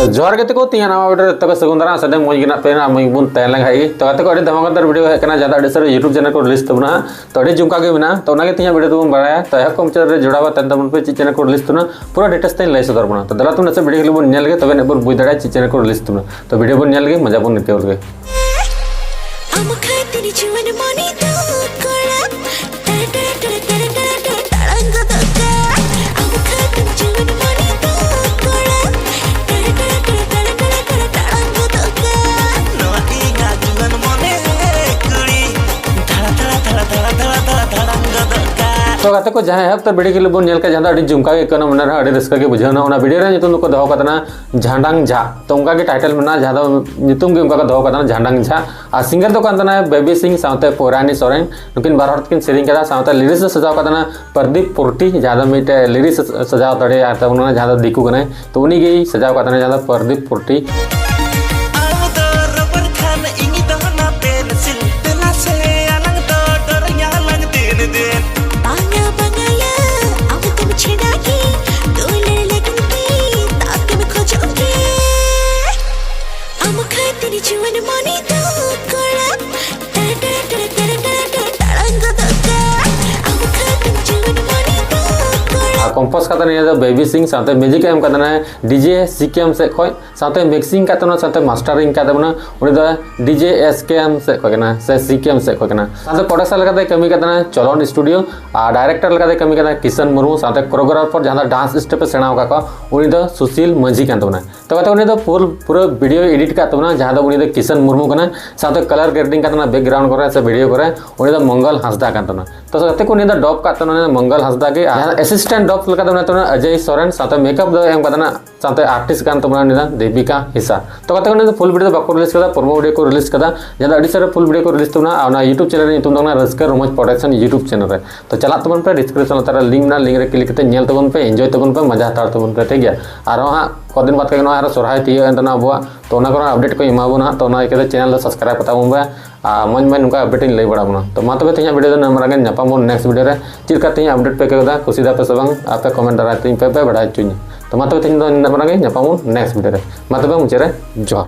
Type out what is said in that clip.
जोहार गते को तीन नवा वीडियो तक सगुंदरा सदे मोज गिना पेना मई बुन तैन लंगाई तो गते को अडी धमाकेदार वीडियो है कना ज्यादा अडी यूट्यूब चैनल को रिलीज तबना तो अडी जुमका के बिना तो उनागे तीन वीडियो तुम बराया तो है कम चैनल रे जोड़ावा तन तमन पे चैनल को रिलीज तबना पूरा डिटेल्स तन लय सदर बना तो दला तुम नसे वीडियो के बन नेल के तबे ने बन बुझ दड़ा चैनल को रिलीज तबना तो वीडियो बन नेल के मजा बन निकल के तो गाते को जहां है तो वीडियो के लिए बन नेल के जहां अडी जुमका के कना मना अडी रस्का के बुझाना ओना वीडियो रे नितुम को दहो कतना झांडांग झा तो उनका के टाइटल में ना ज्यादा नितुम के उनका का दहो कतना झांडांग झा आ सिंगर तो कतना बेबी सिंह साउते पोरानी सोरेन नुकिन बार हरत किन सेरिंग कदा साउते लिरिक्स सजाव कतना प्रदीप पुर्टी ज्यादा मिटे लिरिक्स सजाव तड़े आता उना ज्यादा दिकु कने तो उनी के सजाव कतना ज्यादा प्रदीप पुर्टी कंपोज करते हैं बेबी सिंह साथ म्यूजिक एम करते हैं डीजे सीकेएम से खोय साथ मिक्सिंग करते हैं साथ मास्टरिंग करते हैं उनी डीजे एसकेएम से खोयना से सीकेएम से खोयना साथ प्रोडक्शन लगाते कमी करते हैं चलन स्टूडियो और डायरेक्टर लगाते कमी करते हैं किशन मुर्मू साथ कोरियोग्राफर जहां डांस स्टेप सेणा का उनी सुशील मंझी कान तबना तो कहते उनी पूरा वीडियो एडिट करते हैं जहां उनी किशन मुर्मू कना साथ कलर ग्रेडिंग करते बैकग्राउंड करे से वीडियो करे उनी मंगल हांसदा कान तबना तो कहते उनी डब करते मंगल हांसदा के असिस्टेंट डब अजय सोरेन साथ मेकअप दो एम कदना साथ आर्टिस्ट कान तबना देविका हिस्सा तो कहते फुल वीडियो बाको रिलीज कदा प्रोमो वीडियो को रिलीज कदा जहां अडी सारे फुल वीडियो को रिलीज तबना यूट्यूब चैनल नितुम दना रस्कर रोमज प्रोडक्शन यूट्यूब चैनल रे तो चला तबन पे डिस्क्रिप्शन तारा लिंक ना लिंक रे क्लिक करते नेल तबन पे एंजॉय तबन पे मजा हतार तबन पे ठीक गया और हां कदिन बात के आरो सोरहाय तियो एंतना अबुआ तो ना करा अपडेट को एमाबोना तो ना के चैनल सब्सक्राइब करता बा मन मन उनका अपडेट लई बड़ा बना तो मा तबे तेया वीडियो नंबर आगे नापाम नेक्स्ट वीडियो रे चिरका तेया अपडेट पे केदा खुशी दा पे सबंग आपे कमेंट दारा तीन पे बड़ा चुनी तो मा तबे तेया नंबर आगे नापाम नेक्स्ट वीडियो रे मा तबे मुझे रे जोहार।